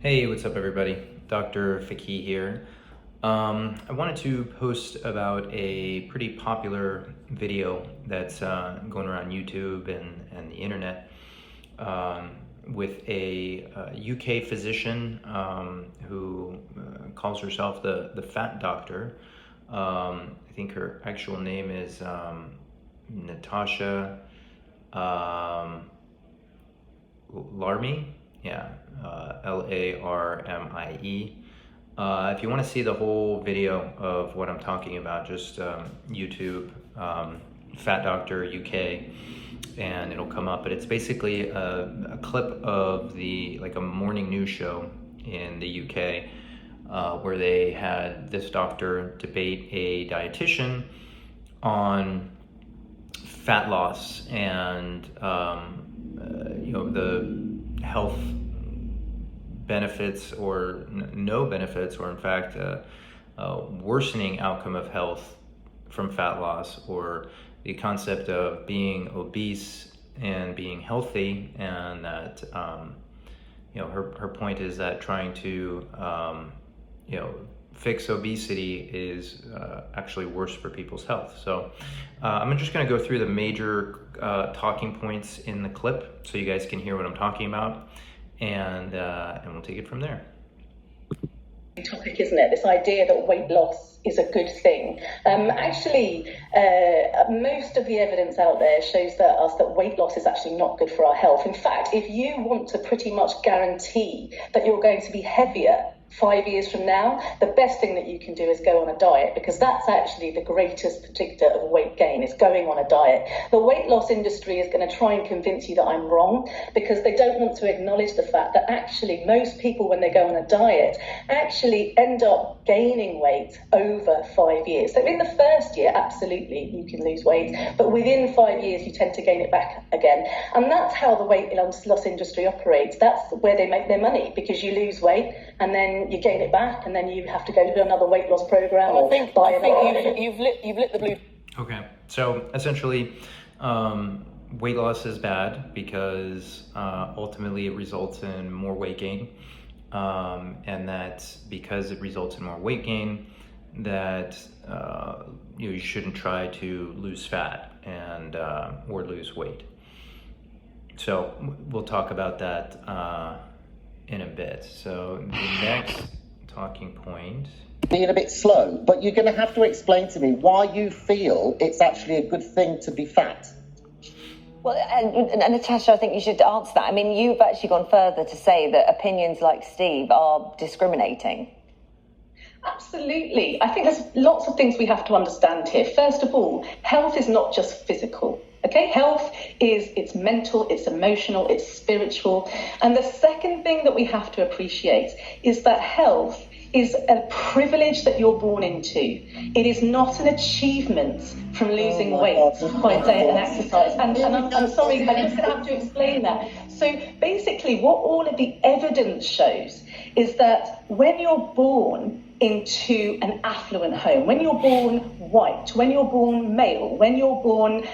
Hey, what's up everybody? Dr. Faki here. I wanted to post about a pretty popular video that's going around YouTube and the internet with a UK physician who calls herself the Fat Doctor. I think her actual name is Natasha Larmie. Yeah, Larmie. If you want to see the whole video of what I'm talking about, just YouTube Fatdoctor UK, and it'll come up. But it's basically a clip of a morning news show in the UK where they had this doctor debate a dietitian on fat loss and the health benefits or no benefits, or in fact worsening outcome of health from fat loss, or the concept of being obese and being healthy, and that her point is that trying to fix obesity is actually worse for people's health. So I'm just going to go through the major talking points in the clip so you guys can hear what I'm talking about, and we'll take it from there. Topic, isn't it? This idea that weight loss is a good thing. Most of the evidence out there shows that weight loss is actually not good for our health. In fact, if you want to pretty much guarantee that you're going to be heavier 5 years from now, the best thing that you can do is go on a diet, because that's actually the greatest predictor of weight gain, is going on a diet. The weight loss industry is going to try and convince you that I'm wrong, because they don't want to acknowledge the fact that actually most people, when they go on a diet, actually end up gaining weight over 5 years. So in the first year, absolutely, you can lose weight, but within 5 years, you tend to gain it back again. And that's how the weight loss industry operates. That's where they make their money, because you lose weight and then you gain it back, and then you have to go to another weight loss program. I think you've lit the blue. Okay, so essentially, weight loss is bad because ultimately it results in more weight gain, and that because it results in more weight gain, that you shouldn't try to lose fat and or lose weight. So we'll talk about that in a bit. So the next talking point. Being a bit slow, but you're going to have to explain to me why you feel it's actually a good thing to be fat. Well, and Natasha, I think you should answer that. I mean, you've actually gone further to say that opinions like Steve are discriminating. Absolutely. I think there's lots of things we have to understand here. First of all, health is not just physical. Okay, health it's mental, it's emotional, it's spiritual. And the second thing that we have to appreciate is that health is a privilege that you're born into. It is not an achievement from losing weight by diet and exercise. And I'm sorry, I'm just going to have to explain that. So basically, what all of the evidence shows is that when you're born into an affluent home, when you're born white, when you're born male, when you're born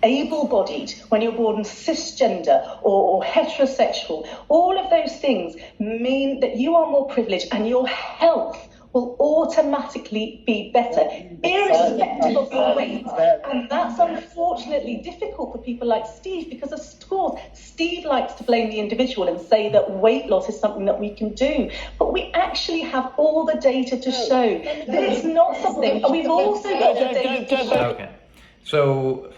able-bodied, when you're born cisgender or heterosexual, all of those things mean that you are more privileged and your health will automatically be better, irrespective of your weight. And that's unfortunately difficult for people like Steve, because of course, Steve likes to blame the individual and say that weight loss is something that we can do. But we actually have all the data to show that it's not something. And we've also got the data to show. Okay, so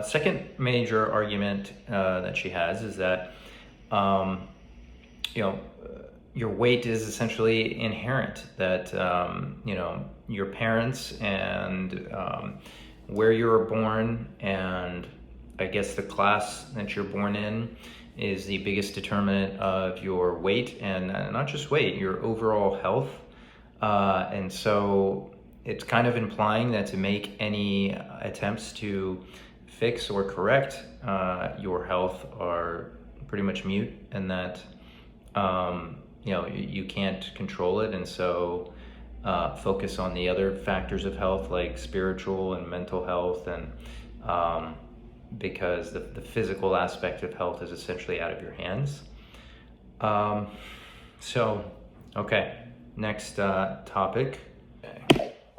second major argument that she has is that, your weight is essentially inherent, that your parents and where you were born, and I guess the class that you're born in, is the biggest determinant of your weight, and not just weight, your overall health. And so it's kind of implying that to make any attempts to fix or correct your health are pretty much mute, and that you can't control it, and so focus on the other factors of health, like spiritual and mental health, and because the physical aspect of health is essentially out of your hands. Okay, next topic.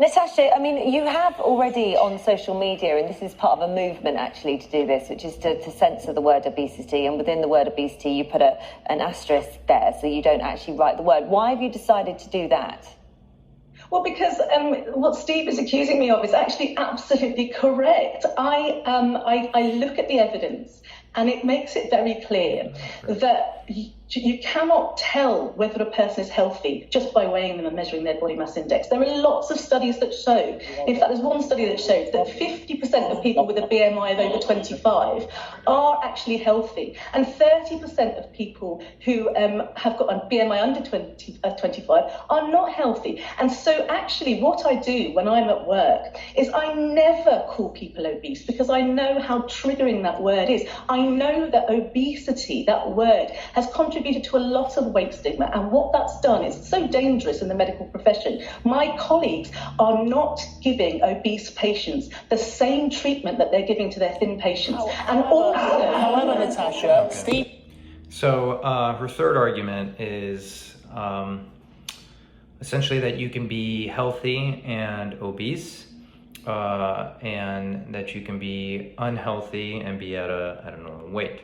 Natasha, I mean, you have already on social media, and this is part of a movement actually to do this, which is to censor the word obesity, and within the word obesity you put an asterisk there so you don't actually write the word. Why have you decided to do that? Well, because what Steve is accusing me of is actually absolutely correct. I look at the evidence, and it makes it very clear that you cannot tell whether a person is healthy just by weighing them and measuring their body mass index. There are lots of studies that show, in fact, there's one study that showed that 50% of people with a BMI of over 25 are actually healthy, and 30% of people who have got a BMI under 25 are not healthy. And so actually what I do when I'm at work is I never call people obese, because I know how triggering that word is. I know that obesity, that word, has contributed to a lot of weight stigma, and what that's done is so dangerous in the medical profession. My colleagues are not giving obese patients the same treatment that they're giving to their thin patients. However, Natasha, Steve. So her third argument is essentially that you can be healthy and obese, and that you can be unhealthy and be at a normal weight.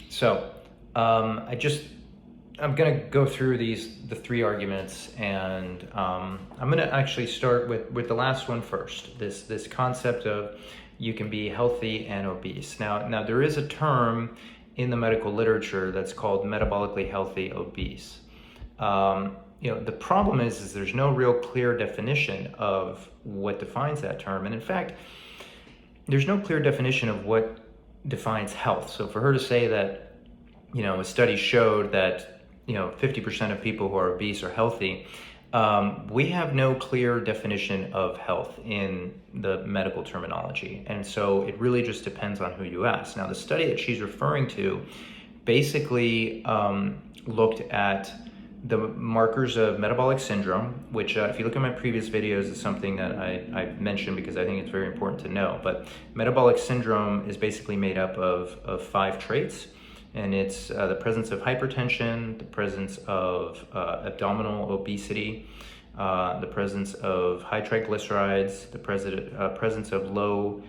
So I'm gonna go through the three arguments, and I'm gonna actually start with the last one first. This concept of you can be healthy and obese. Now there is a term in the medical literature that's called metabolically healthy obese. The problem is there's no real clear definition of what defines that term, and in fact, there's no clear definition of what defines health. So for her to say that, a study showed that 50% of people who are obese are healthy, we have no clear definition of health in the medical terminology, and so it really just depends on who you ask. Now, the study that she's referring to basically looked at the markers of metabolic syndrome, which if you look at my previous videos, is something that I mentioned because I think it's very important to know. But metabolic syndrome is basically made up of 5 traits, and it's the presence of hypertension, the presence of abdominal obesity, the presence of high triglycerides, the presence of low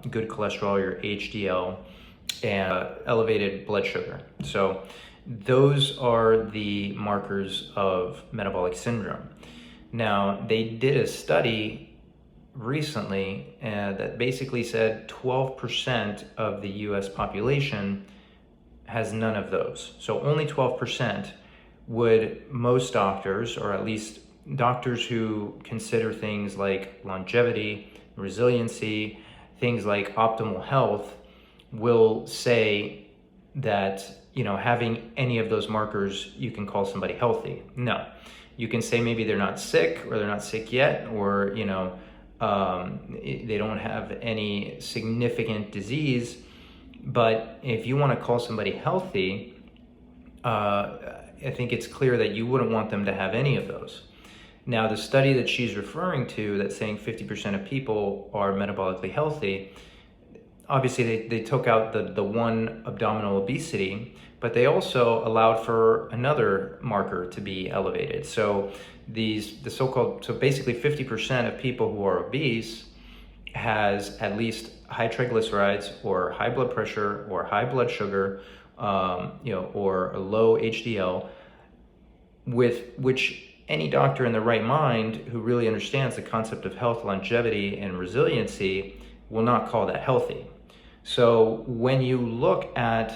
good cholesterol, your HDL, and elevated blood sugar. So those are the markers of metabolic syndrome. Now, they did a study recently that basically said 12% of the US population has none of those. So only 12% would most doctors, or at least doctors who consider things like longevity, resiliency, things like optimal health, will say that having any of those markers, you can call somebody healthy. No, you can say maybe they're not sick, or they're not sick yet, or they don't have any significant disease. But if you want to call somebody healthy, I think it's clear that you wouldn't want them to have any of those. Now, the study that she's referring to, that's saying 50% of people are metabolically healthy, obviously they took out the one abdominal obesity, but they also allowed for another marker to be elevated. So so basically 50% of people who are obese has at least high triglycerides, or high blood pressure, or high blood sugar, or a low HDL, with which any doctor in the right mind who really understands the concept of health, longevity, and resiliency will not call that healthy. So when you look at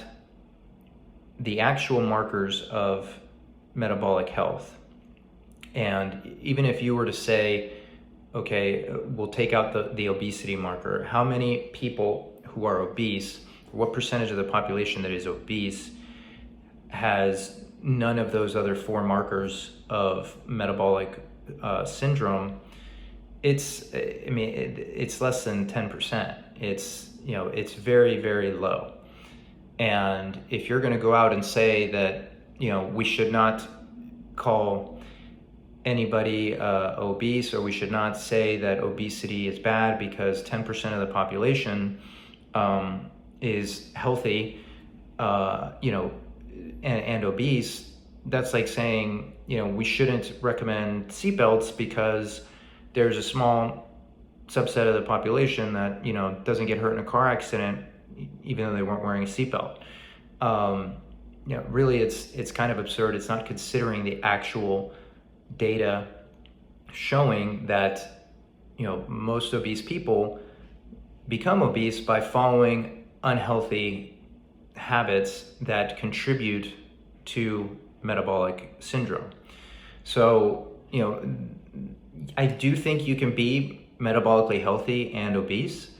the actual markers of metabolic health, and even if you were to say, okay, we'll take out the obesity marker, how many people who are obese, what percentage of the population that is obese has none of those other 4 markers of metabolic syndrome? It's less than 10%. It's very, very low. And if you're going to go out and say that, we should not call anybody obese, or we should not say that obesity is bad because 10% of the population is healthy, and obese, that's like saying, we shouldn't recommend seatbelts because there's a small subset of the population that, doesn't get hurt in a car accident, even though they weren't wearing a seatbelt. Really, it's kind of absurd. It's not considering the actual data showing that, most obese people become obese by following unhealthy habits that contribute to metabolic syndrome. So, I do think you can be metabolically healthy and obese,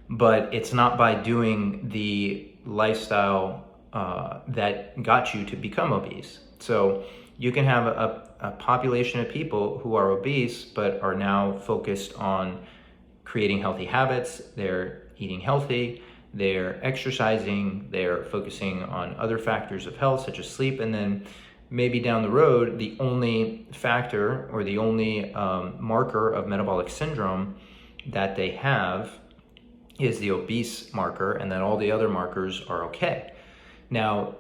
but it's not by doing the lifestyle that got you to become obese. So you can have a population of people who are obese but are now focused on creating healthy habits. They're eating healthy, they're exercising, they're focusing on other factors of health such as sleep, and then maybe down the road the only factor or the only marker of metabolic syndrome that they have is the obese marker, and then all the other markers are okay. Now,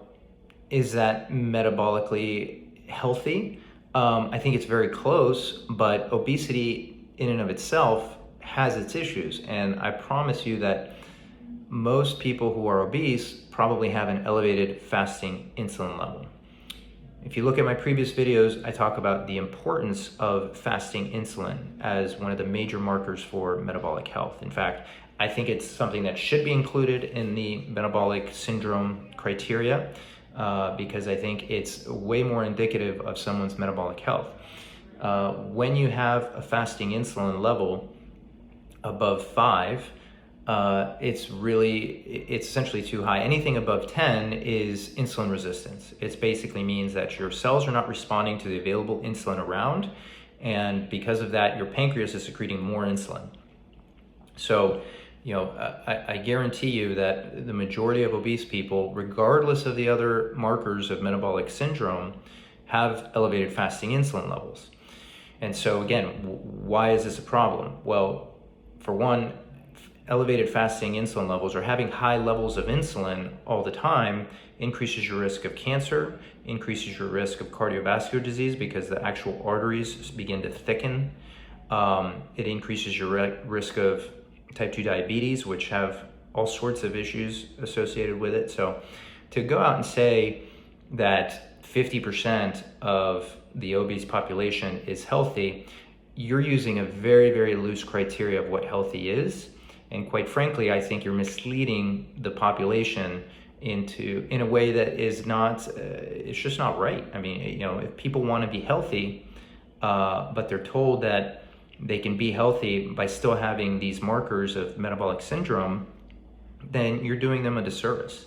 is that metabolically healthy? I think it's very close, but obesity in and of itself has its issues. And I promise you that most people who are obese probably have an elevated fasting insulin level. If you look at my previous videos, I talk about the importance of fasting insulin as one of the major markers for metabolic health. In fact, I think it's something that should be included in the metabolic syndrome criteria because I think it's way more indicative of someone's metabolic health. When you have a fasting insulin level above 5, it's essentially too high. Anything above 10 is insulin resistance. It basically means that your cells are not responding to the available insulin around, and because of that, your pancreas is secreting more insulin. So, I guarantee you that the majority of obese people, regardless of the other markers of metabolic syndrome, have elevated fasting insulin levels. And so again, why is this a problem? Well, for one, elevated fasting insulin levels, or having high levels of insulin all the time, increases your risk of cancer, increases your risk of cardiovascular disease because the actual arteries begin to thicken. It increases your risk of type 2 diabetes, which have all sorts of issues associated with it. So to go out and say that 50% of the obese population is healthy, you're using a very, very loose criteria of what healthy is. And quite frankly, I think you're misleading the population in a way that is not, it's just not right. I mean, if people want to be healthy, but they're told that they can be healthy by still having these markers of metabolic syndrome, then you're doing them a disservice.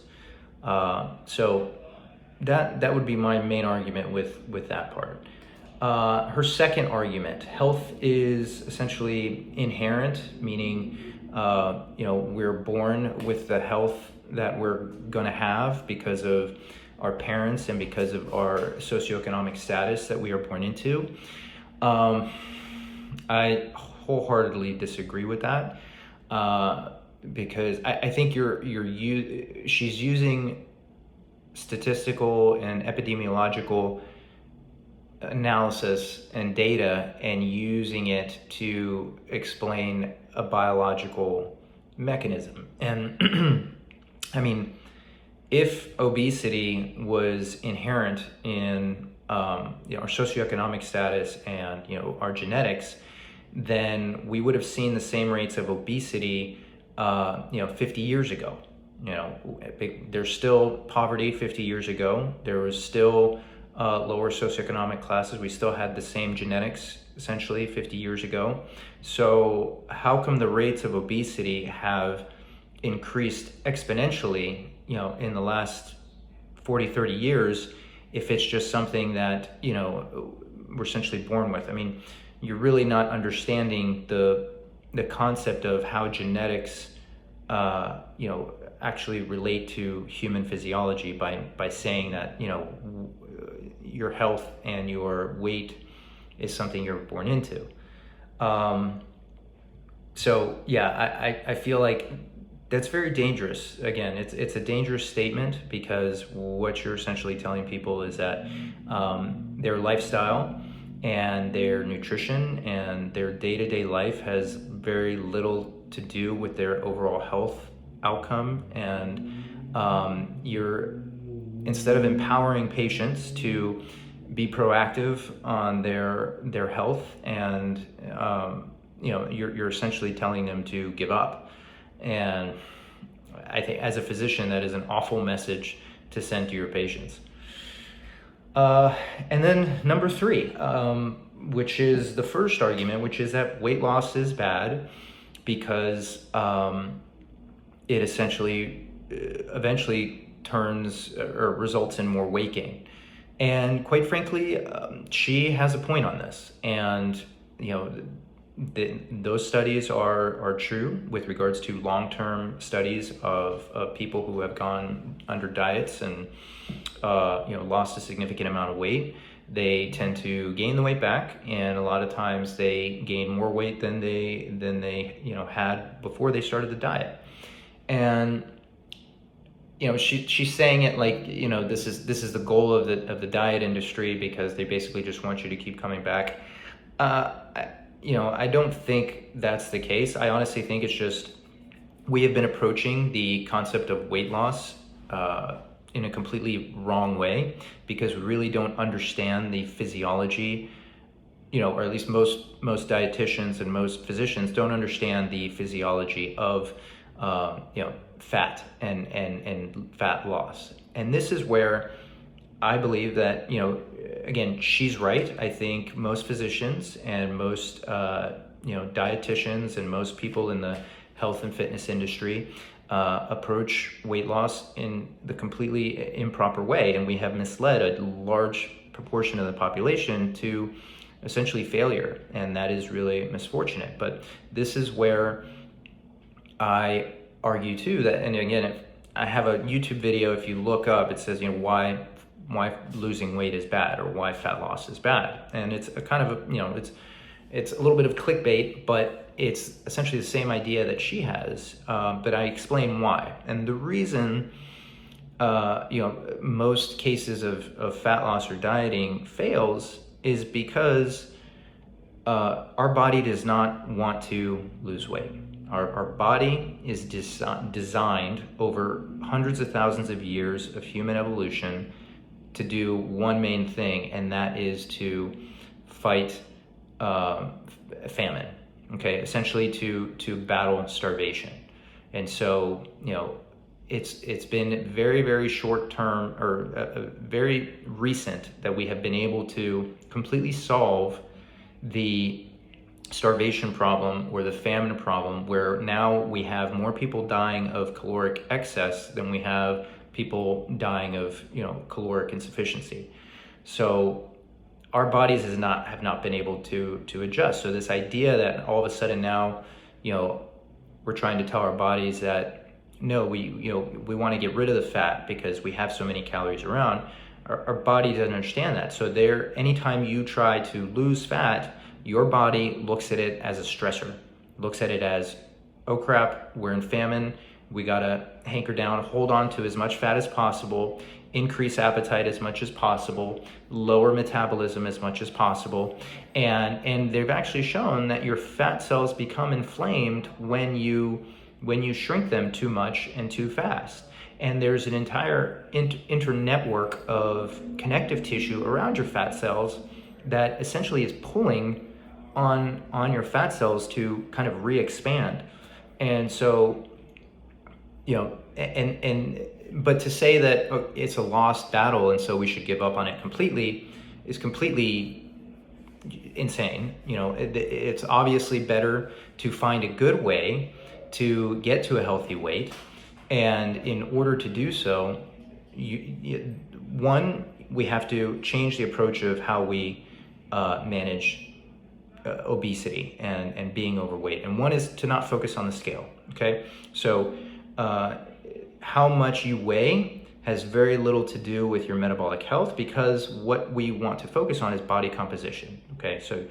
So that would be my main argument with that part. Her second argument, health is essentially inherent, meaning we're born with the health that we're going to have because of our parents and because of our socioeconomic status that we are born into. I wholeheartedly disagree with that because I think she's using statistical and epidemiological analysis and data and using it to explain a biological mechanism. And I mean, if obesity was inherent in our socioeconomic status and our genetics, then we would have seen the same rates of obesity 50 years ago. There's still poverty 50 years ago. There was still lower socioeconomic classes. We still had the same genetics essentially 50 years ago. So how come the rates of obesity have increased exponentially in the last 40, 30 years if it's just something that we're essentially born with? I mean, you're really not understanding the concept of how genetics actually relate to human physiology by saying that your health and your weight is something you're born into. So yeah, I feel like that's very dangerous. Again, it's a dangerous statement, because what you're essentially telling people is that their lifestyle and their nutrition and their day-to-day life has very little to do with their overall health outcome. And you're, instead of empowering patients to be proactive on their health, and you're essentially telling them to give up. And I think, as a physician, that is an awful message to send to your patients. And then number 3, which is the first argument, which is that weight loss is bad because it essentially eventually turns or results in more weight gain. And quite frankly, she has a point on this. And those studies are true with regards to long-term studies of people who have gone under diets and lost a significant amount of weight. They tend to gain the weight back, and a lot of times they gain more weight than they had before they started the diet. And she's saying it like, this is the goal of the diet industry, because they basically just want you to keep coming back. I don't think that's the case. I honestly think it's just, we have been approaching the concept of weight loss in a completely wrong way, because we really don't understand the physiology, or at least most dietitians and most physicians don't understand the physiology of fat and fat loss. And this is where I believe that, again, she's right. I think most physicians and most, dietitians and most people in the health and fitness industry approach weight loss in the completely improper way. And we have misled a large proportion of the population to essentially failure. And that is really misfortunate. But this is where I argue too that, and again, I have a YouTube video, if you look up, it says, why losing weight is bad, or why fat loss is bad. And it's a kind of it's a little bit of clickbait, but it's essentially the same idea that she has, but I explain why. And the reason most cases of fat loss or dieting fails is because our body does not want to lose weight. Our body is designed over hundreds of thousands of years of human evolution to do one main thing, and that is to fight famine. Okay, essentially to battle starvation. And so it's been very, very short term, or very recent, that we have been able to completely solve the starvation problem or the famine problem, where now we have more people dying of caloric excess than we have people dying of caloric insufficiency. So our bodies have not been able to adjust. So this idea that all of a sudden now we're trying to tell our bodies that no, we want to get rid of the fat because we have so many calories around, our body doesn't understand that. So anytime you try to lose fat, your body looks at it as a stressor, looks at it as, oh crap, we're in famine, we gotta hanker down, hold on to as much fat as possible, increase appetite as much as possible, lower metabolism as much as possible. And they've actually shown that your fat cells become inflamed when you shrink them too much and too fast. And there's an entire internetwork of connective tissue around your fat cells that essentially is pulling on your fat cells to kind of re-expand. And so, but to say that it's a lost battle and so we should give up on it completely is completely insane. It's obviously better to find a good way to get to a healthy weight. And in order to do so, we have to change the approach of how we manage obesity and being overweight. And one is to not focus on the scale, okay? So how much you weigh has very little to do with your metabolic health, because what we want to focus on is body composition, okay? So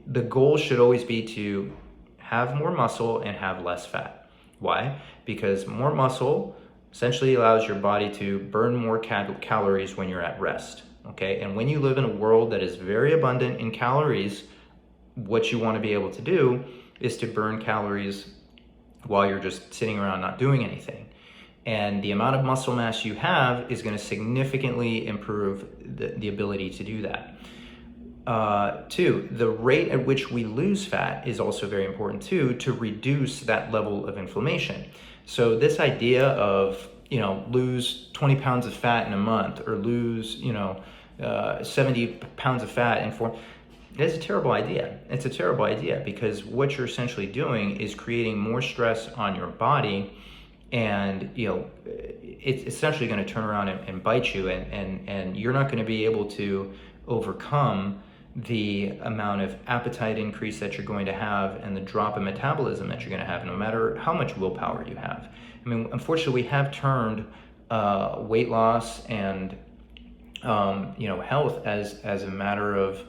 the goal should always be to have more muscle and have less fat. Why? Because more muscle essentially allows your body to burn more calories when you're at rest, okay? And when you live in a world that is very abundant in calories, what you want to be able to do is to burn calories while you're just sitting around not doing anything. And the amount of muscle mass you have is going to significantly improve the ability to do that. Two, the rate at which we lose fat is also very important too, to reduce that level of inflammation. So this idea of, lose 20 pounds of fat in a month, or lose, 70 pounds of fat in 4, that's a terrible idea. It's a terrible idea, because what you're essentially doing is creating more stress on your body, and it's essentially going to turn around and bite you, and you're not going to be able to overcome the amount of appetite increase that you're going to have and the drop in metabolism that you're going to have, no matter how much willpower you have. I mean, unfortunately, we have turned weight loss and health as a matter of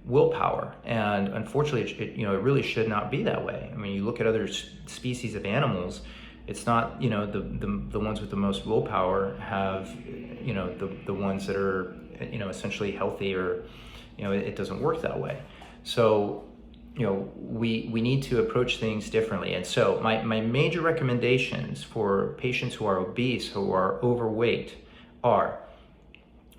willpower, and unfortunately, it really should not be that way. I mean, you look at other species of animals. It's not, the ones with the most willpower have, the ones that are, essentially healthy, or, it doesn't work that way. So, we need to approach things differently. And so my major recommendations for patients who are obese, who are overweight, are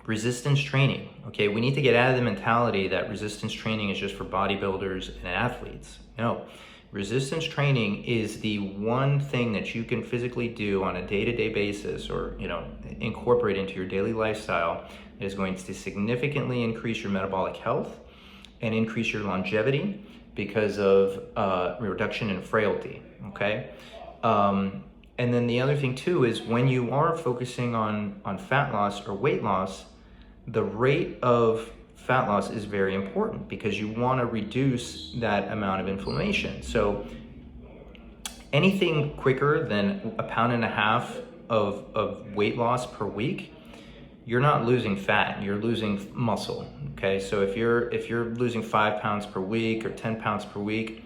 resistance training. Okay, we need to get out of the mentality that resistance training is just for bodybuilders and athletes. No. Resistance training is the one thing that you can physically do on a day-to-day basis, or incorporate into your daily lifestyle, that is going to significantly increase your metabolic health and increase your longevity because of reduction in frailty. Okay, and then the other thing too is, when you are focusing on fat loss or weight loss, the rate of fat loss is very important, because you want to reduce that amount of inflammation. So anything quicker than 1.5 pounds of weight loss per week, you're not losing fat, you're losing muscle. Okay, so if you're losing 5 pounds per week or 10 pounds per week,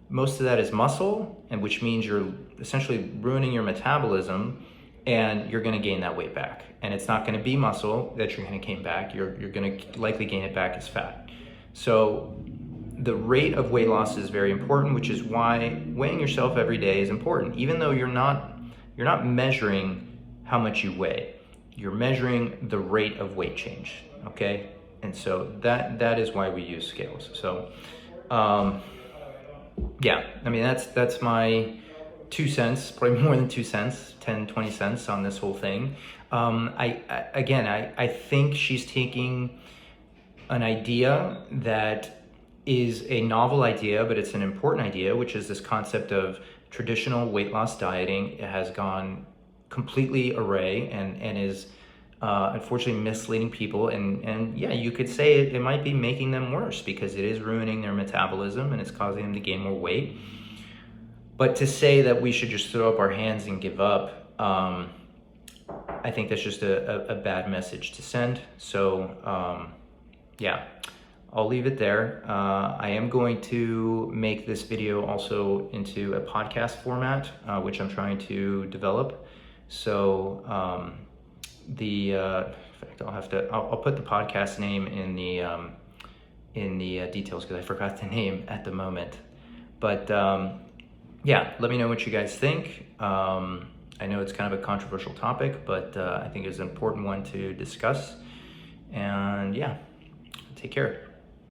most of that is muscle, and which means you're essentially ruining your metabolism, and you're going to gain that weight back. And it's not going to be muscle that you're going to gain back. You're going to likely gain it back as fat. So the rate of weight loss is very important, which is why weighing yourself every day is important. Even though you're not measuring how much you weigh, you're measuring the rate of weight change. Okay, and so that is why we use scales. So yeah, I mean, that's my 2 cents, probably more than 2 cents, 10, 20 cents on this whole thing. I think she's taking an idea that is a novel idea, but it's an important idea, which is this concept of traditional weight loss dieting. It has gone completely array and is unfortunately misleading people. And yeah, you could say it might be making them worse, because it is ruining their metabolism and it's causing them to gain more weight. But to say that we should just throw up our hands and give up, I think that's just a bad message to send. So yeah, I'll leave it there. I am going to make this video also into a podcast format, which I'm trying to develop. So in fact, I'll put the podcast name in the details, because I forgot the name at the moment. But yeah, let me know what you guys think. I know it's kind of a controversial topic, but I think it's an important one to discuss. And yeah, take care.